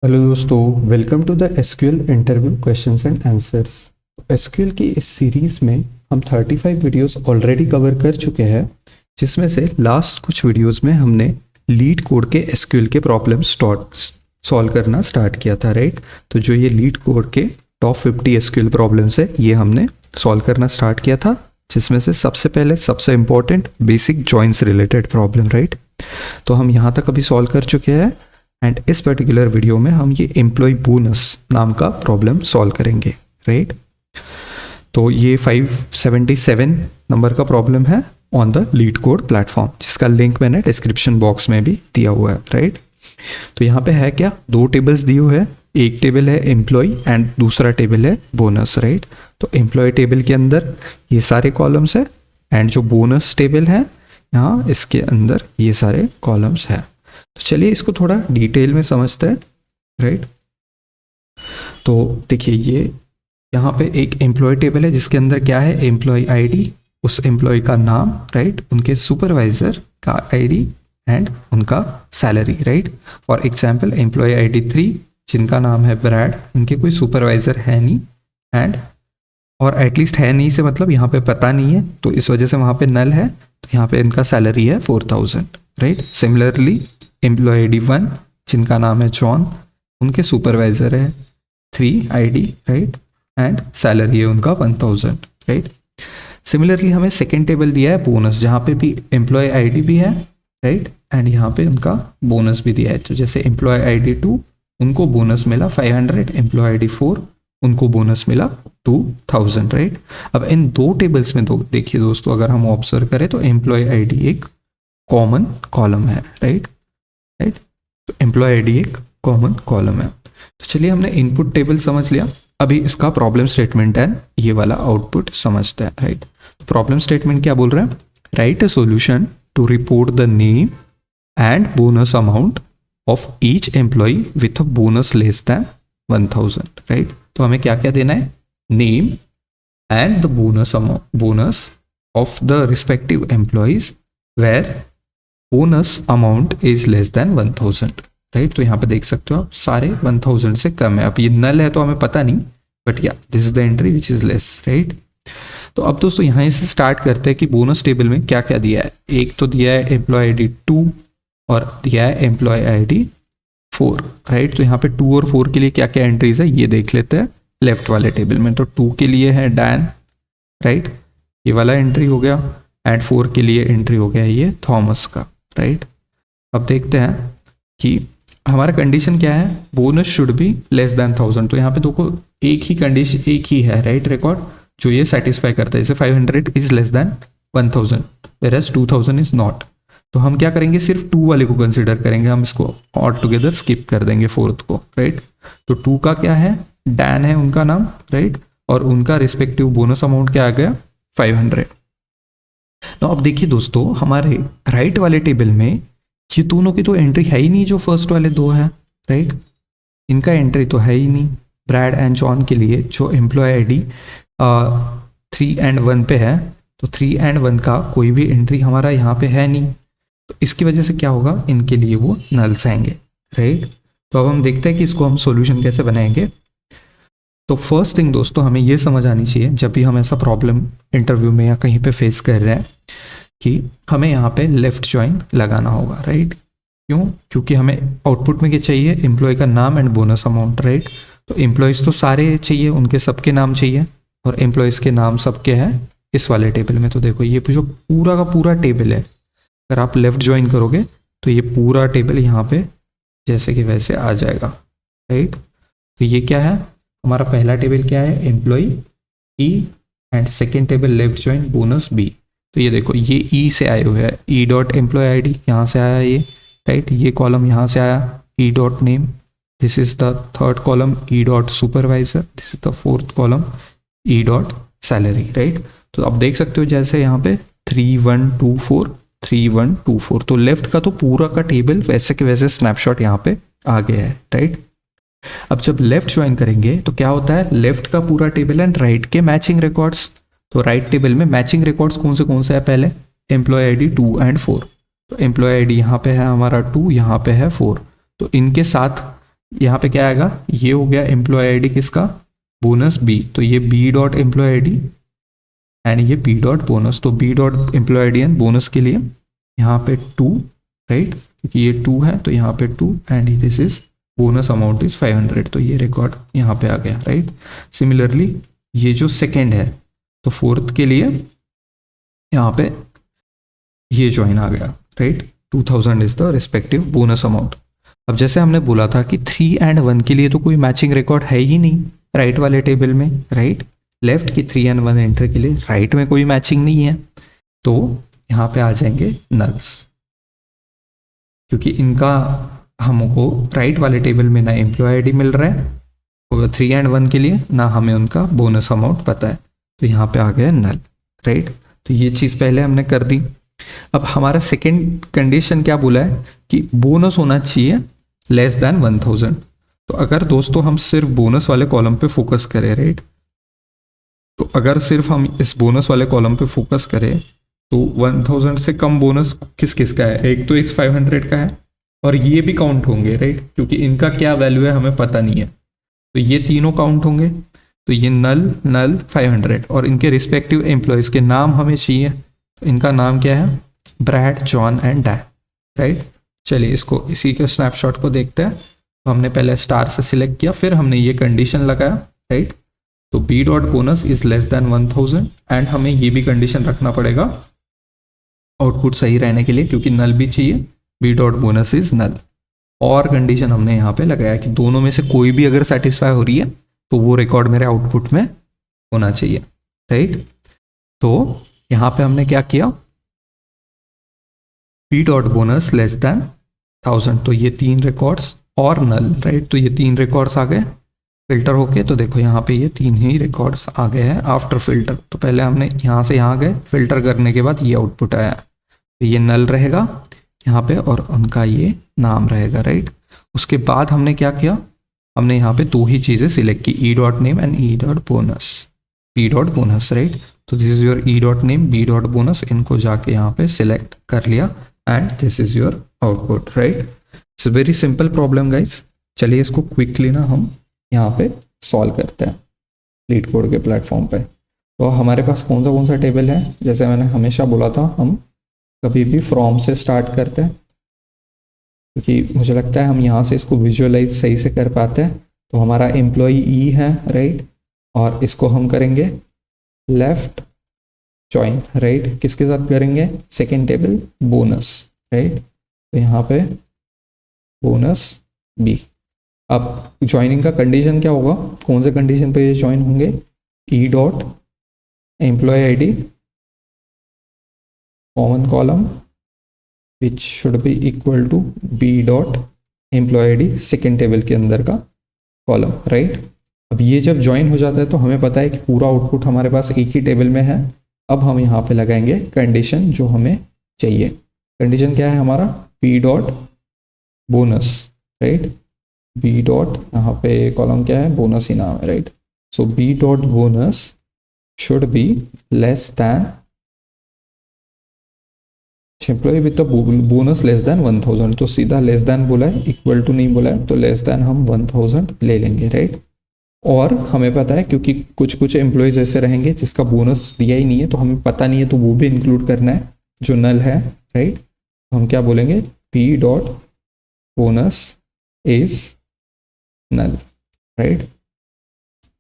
Hello दोस्तों, welcome to the SQL interview questions and answers. SQL की इस series में हम 35 वीडियोस ऑलरेडी कवर कर चुके हैं, जिसमें से लास्ट कुछ वीडियोस में हमने लीड कोड के एसक्यूएल के प्रॉब्लम सॉल्व करना स्टार्ट किया था, राइट। तो जो ये लीड कोड के टॉप 50 एसक्यूएल प्रॉब्लम्स है, ये हमने सॉल्व करना स्टार्ट किया था, जिसमें से सबसे पहले सबसे important basic joints related problem, right. तो हम यहाँ तक अभी सॉल्व कर चुके हैं एंड इस पर्टिकुलर वीडियो में हम ये एम्प्लॉय बोनस नाम का प्रॉब्लम सॉल्व करेंगे, राइट। तो ये 577 नंबर का प्रॉब्लम है on the leet code platform, जिसका लिंक मैंने डिस्क्रिप्शन बॉक्स में भी दिया हुआ है, राइट। तो यहाँ पे है क्या, दो टेबल्स दिए हुए हैं, एक टेबल है एम्प्लॉय एंड दूसरा टेबल है बोनस, राइट। तो एम्प्लॉय टेबल के अंदर ये सारे कॉलम्स है एंड जो बोनस टेबल है यहाँ इसके अंदर ये सारे कॉलम्स है। तो चलिए इसको थोड़ा डिटेल में समझते हैं, राइट। तो देखिए, ये यहाँ पे एक एम्प्लॉय टेबल है जिसके अंदर क्या है, एम्प्लॉय आईडी, उस एम्प्लॉय का नाम, राइट, उनके सुपरवाइजर का आईडी एंड उनका salary, right. For example employee ID 3 जिनका नाम है ब्रैड, इनके कोई सुपरवाइजर है नहीं एंड और एटलीस्ट है नहीं से मतलब यहाँ पे पता नहीं है, तो इस वजह से वहाँ पे नल है, तो यहाँ पे इनका सैलरी है 4000, राइट। सिमिलरली एम्प्लॉय आईडी 1 जिनका नाम है जॉन, उनके सुपरवाइजर है 3 आईडी, राइट, एंड सैलरी है उनका 1000, राइट। सिमिलरली हमें सेकेंड टेबल दिया है बोनस, जहाँ पे भी एम्प्लॉय आईडी भी है, राइट, एंड यहाँ पे उनका बोनस भी दिया है। तो जैसे एम्प्लॉय आईडी 2 उनको बोनस मिला 500, एम्प्लॉय आईडी 4 उनको बोनस मिला 2000, राइट। अब इन दो टेबल्स में देखिए दोस्तों, अगर हम ऑब्जर्व करें तो एम्प्लॉय आईडी एक कॉमन कॉलम है, राइट, तो एम्प्लॉय आईडी एक कॉमन कॉलम है। तो चलिए हमने इनपुट टेबल समझ लिया, अभी इसका प्रॉब्लम स्टेटमेंट एंड ये वाला आउटपुट समझते हैं, राइट। तो प्रॉब्लम स्टेटमेंट क्या बोल रहे हैं, right a solution to report the name and bonus amount of each employee with a bonus less than 1000, right. तो हमें क्या क्या देना है, name and the bonus amount, bonus of the respective employees where bonus amount is less than 1000, right. तो यहाँ पे देख सकते हो आप सारे 1000 से कम है। अब ये नल है तो हमें पता नहीं, बट या this is the entry which is less, right. तो अब दोस्तों यहाँ से स्टार्ट करते हैं कि बोनस टेबल में क्या क्या दिया है। एक तो दिया है एम्प्लॉय आईडी 2 और दिया है एम्प्लॉय आईडी 4, राइट। तो यहाँ पे 2 और 4 के लिए क्या क्या एंट्रीज है ये देख लेते हैं लेफ्ट वाले टेबल में। तो 2 के लिए है डैन, राइट, ये वाला एंट्री हो गया, एंड 4 के लिए एंट्री हो गया ये थॉमस का, राइट। अब देखते हैं कि हमारा कंडीशन क्या है, bonus should be less than 1000। तो यहाँ पे देखो एक ही कंडीशन, एक ही है, राइट, रिकॉर्ड जो ये सेटिस्फाई करता है। जैसे 500 is less than 1000 whereas 2000 is not. तो हम क्या करेंगे, सिर्फ 2 वाले को कंसिडर करेंगे, हम इसको ऑल टुगेदर स्किप कर देंगे 4th को, राइट। तो 2 का क्या है, डैन है उनका नाम, राइट, और उनका रिस्पेक्टिव बोनस अमाउंट क्या आ गया 500। तो अब देखिए दोस्तों, हमारे राइट वाले टेबल में ये दोनों की तो एंट्री है ही नहीं, जो फर्स्ट वाले दो हैं, राइट, इनका एंट्री तो है ही नहीं। ब्रैड एंड जॉन के लिए जो एम्प्लॉय आईडी 3 एंड 1 पे है, तो 3 एंड 1 का कोई भी एंट्री हमारा यहाँ पे है नहीं, तो इसकी वजह से क्या होगा, इनके लिए वो नल्स आएंगे, राइट। तो अब हम देखते हैं कि इसको हम सोल्यूशन कैसे बनाएंगे। तो फर्स्ट थिंग दोस्तों, हमें ये समझ आनी चाहिए जब भी हम ऐसा प्रॉब्लम इंटरव्यू में या कहीं पे फेस कर रहे हैं कि हमें यहाँ पे लेफ्ट ज्वाइन लगाना होगा, राइट। क्यों, क्योंकि हमें आउटपुट में क्या चाहिए, एम्प्लॉय का नाम एंड बोनस अमाउंट, राइट। तो एम्प्लॉयज़ तो सारे चाहिए, उनके सबके नाम चाहिए, और एम्प्लॉयज़ के नाम सबके हैं इस वाले टेबल में। तो देखो ये जो पूरा का पूरा टेबल है, अगर आप लेफ्ट ज्वाइन करोगे तो ये पूरा टेबल यहाँ पे जैसे कि वैसे आ जाएगा, राइट। तो ये क्या है, हमारा पहला टेबल क्या है, employee E, and second table left join bonus B. तो ये देखो ये ई से आए हुए हैं, ई डॉट एम्प्लॉय आईडी यहाँ से आया ये, राइट, ये कॉलम यहाँ से आया, ई dot name, this is the third column, E dot supervisor, this is the fourth column, E dot salary, right. तो आप देख सकते हो जैसे यहाँ पे 3124 3124, तो लेफ्ट का तो पूरा का टेबल वैसे के वैसे स्नैपशॉट यहाँ पे आ गया है, राइट। अब जब लेफ्ट ज्वाइन करेंगे तो क्या होता है, लेफ्ट का पूरा टेबल एंड राइट के मैचिंग रिकॉर्ड्स। तो राइट टेबल में मैचिंग रिकॉर्ड्स कौन से है, पहले एम्प्लॉय आईडी 2 एंड 4। तो एम्प्लॉय आईडी यहाँ पे है हमारा 2, यहाँ पे है 4, तो इनके साथ यहाँ पे क्या आएगा, ये हो गया एम्प्लॉय आईडी किसका, बोनस बी, तो ये B dot employee ID and ये बी डॉट बोनस, तो B dot employee ID and bonus के लिए यहाँ पे 2, राइट, क्योंकि ये 2 है तो यहाँ पे 2 and this is bonus amount is 500, तो ये रिकॉर्ड यहाँ पे आ गया, राइट। सिमिलरली ये जो सेकेंड है तो फोर्थ के लिए यहाँ पे ये ज्वाइन आ गया, right, 2000 is the respective bonus amount. अब जैसे हमने बोला था कि 3 एंड 1 के लिए तो कोई मैचिंग रिकॉर्ड है ही नहीं राइट वाले टेबल में, राइट, लेफ्ट की 3 एंड 1 एंटर के लिए राइट में कोई मैचिंग नहीं है, तो यहाँ पे आ जाएंगे नल्स, क्योंकि इनका हमको राइट वाले टेबल में ना एम्प्लॉय आईडी मिल रहा है और 3 एंड 1 के लिए, ना हमें उनका बोनस अमाउंट पता है, तो यहाँ पे आ गया नल, राइट। तो ये चीज़ पहले हमने कर दी। अब हमारा सेकेंड कंडीशन क्या बोला है कि बोनस होना चाहिए लेस देन 1000। तो अगर दोस्तों हम सिर्फ बोनस वाले कॉलम पे फोकस करें, राइट, तो अगर सिर्फ हम इस बोनस वाले कॉलम पे फोकस करें तो 1000 से कम बोनस किस किस का है, एक तो इस 500 का है और ये भी काउंट होंगे, राइट, क्योंकि इनका क्या वैल्यू है हमें पता नहीं है, तो ये तीनों काउंट होंगे, तो ये नल नल 500 और इनके रिस्पेक्टिव एम्प्लॉयज के नाम हमें चाहिए, तो इनका नाम क्या है, Brad, John and Dan, right. चलिए इसको इसी के स्नैपशॉट को देखते हैं। तो हमने पहले स्टार से सिलेक्ट किया, फिर हमने ये कंडीशन लगाया, राइट, तो B dot bonus is less than 1000 and हमें ये भी कंडीशन रखना पड़ेगा आउटपुट सही रहने के लिए, क्योंकि नल भी चाहिए, B dot bonus is null. और कंडीशन हमने यहाँ पे लगाया कि दोनों में से कोई भी अगर सेटिस्फाई हो रही है तो वो रिकॉर्ड मेरे आउटपुट में होना चाहिए, राइट। तो यहाँ पे हमने क्या किया, B dot bonus less than 1000, तो ये 3 रिकॉर्ड्स और नल, राइट, तो ये 3 रिकॉर्ड्स आ गए फिल्टर होके। तो देखो यहाँ पे ये 3 ही रिकॉर्ड्स आ गए हैं आफ्टर फिल्टर। तो पहले हमने यहाँ से यहाँ गए, फिल्टर करने के बाद ये आउटपुट आया, तो ये नल रहेगा यहाँ पे और उनका ये नाम रहेगा, राइट। उसके बाद हमने क्या किया, हमने यहाँ पे 2 ही चीज़ें सिलेक्ट की, E dot name and E dot bonus, B dot bonus, right. तो this is your E dot name, B dot bonus, इनको जाके यहाँ पे सिलेक्ट कर लिया and this is your output, right. It's very simple problem guys. चलिए इसको quickly ना हम यहाँ पे सॉल्व करते हैं लीड कोड के प्लेटफॉर्म पे। तो हमारे पास कौन सा टेबल है, जैसे मैंने हमेशा बोला था हम कभी भी फ्रॉम से स्टार्ट करते हैं, क्योंकि मुझे लगता है हम यहाँ से इसको विजुअलाइज सही से कर पाते हैं। तो हमारा एम्प्लॉई ई है, राइट, और इसको हम करेंगे लेफ्ट जॉइन, राइट, किसके साथ करेंगे, सेकेंड टेबल बोनस, राइट। तो यहाँ पे बोनस बी। अब ज्वाइनिंग का कंडीशन क्या होगा, कौन से कंडीशन पे ये ज्वाइन होंगे, E dot employee ID common column which should be equal to B dot employee ID second table के अंदर का कॉलम, राइट। अब ये जब ज्वाइन हो जाता है तो हमें पता है कि पूरा आउटपुट हमारे पास एक ही टेबल में है। अब हम यहाँ पे लगाएंगे कंडीशन जो हमें चाहिए। कंडीशन क्या है हमारा, B dot bonus, right, B dot, यहाँ पे कॉलम क्या है, बोनस ही नाम है, right. So B dot bonus should be less than employee with the bonus less than 1000। तो सीधा लेस दैन बोला है, इक्वल टू नहीं बोला है, तो लेस दैन हम 1000 ले लेंगे, राइट। और हमें पता है क्योंकि कुछ एम्प्लॉयज ऐसे रहेंगे जिसका बोनस दिया ही नहीं है, तो हमें पता नहीं है, तो वो भी इंक्लूड करना है जो नल है, राइट। हम क्या बोलेंगे, P dot bonus is null, right.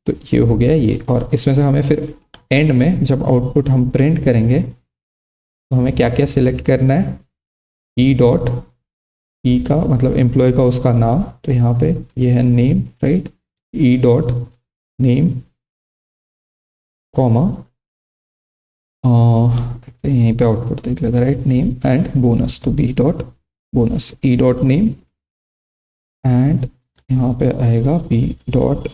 तो ये हो गया ये, और इसमें से हमें फिर एंड में जब आउटपुट हम प्रिंट करेंगे तो हमें क्या क्या सिलेक्ट करना है, ई डॉट, ई का मतलब एम्प्लॉय का उसका नाम, तो यहाँ पे ये है name, right, E dot name comma यहीं पे आउटपुट देख लेते हैं, राइट, नेम एंड बोनस, तो B dot bonus, E dot name and यहाँ पे आएगा B dot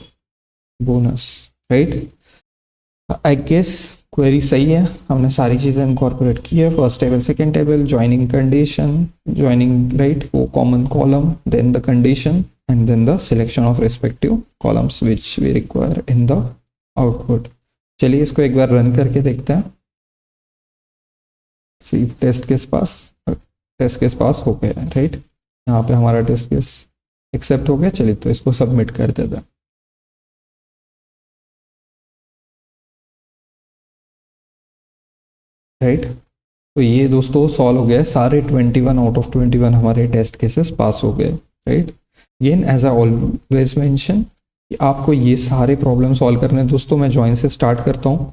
bonus, right. I guess query सही है, हमने सारी चीज़ें इनकॉर्पोरेट की है, first table, second table, joining condition, joining, right, वो common column, then the condition and then the selection of respective columns which we require in the output। चलिए इसको एक बार रन करके देखते हैं। सी टेस्ट केस पास हो गया है, राइट। यहाँ पे हमारा टेस्ट केस एक्सेप्ट हो गया, चलिए तो इसको सबमिट कर देता। राइट, तो ये दोस्तों सॉल्व हो गया, सारे 21 आउट ऑफ 21 हमारे टेस्ट केसेस पास हो गए। Right, again as I always mention कि आपको ये सारे प्रॉब्लम सॉल्व करने हैं। दोस्तों मैं जॉइन से स्टार्ट करता हूँ,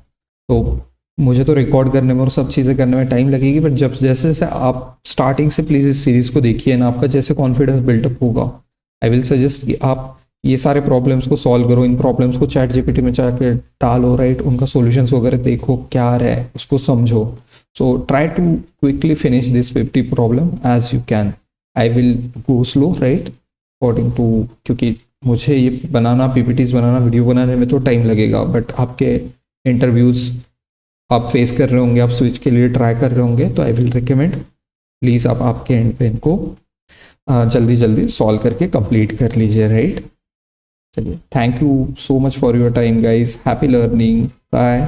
तो मुझे तो रिकॉर्ड करने में और सब चीज़ें करने में टाइम लगेगी, बट जब जैसे जैसे आप स्टार्टिंग से प्लीज़ इस सीरीज़ को देखिए ना, आपका जैसे कॉन्फिडेंस बिल्डअप होगा, आई विल सजेस्ट कि आप ये सारे प्रॉब्लम्स को सॉल्व करो, इन प्रॉब्लम्स को चैट जीपीटी में जाकर डालो। राइट, उनका सॉल्यूशंस वगैरह देखो क्या आ रहा है, उसको समझो। So try to quickly finish this 50 problem as you can. I will go slow, right, according to, क्योंकि मुझे ये बनाना, पीपीटीज बनाना, वीडियो बनाने में तो टाइम लगेगा, बट आपके इंटरव्यूज़ आप फेस कर रहे होंगे, आप स्विच के लिए ट्राई कर रहे होंगे, तो आई विल रिकमेंड प्लीज़ आप आपके एंड पे इनको जल्दी जल्दी सॉल्व करके कंप्लीट कर लीजिए। राइट, चलिए, thank you so much for your time guys, happy learning, bye.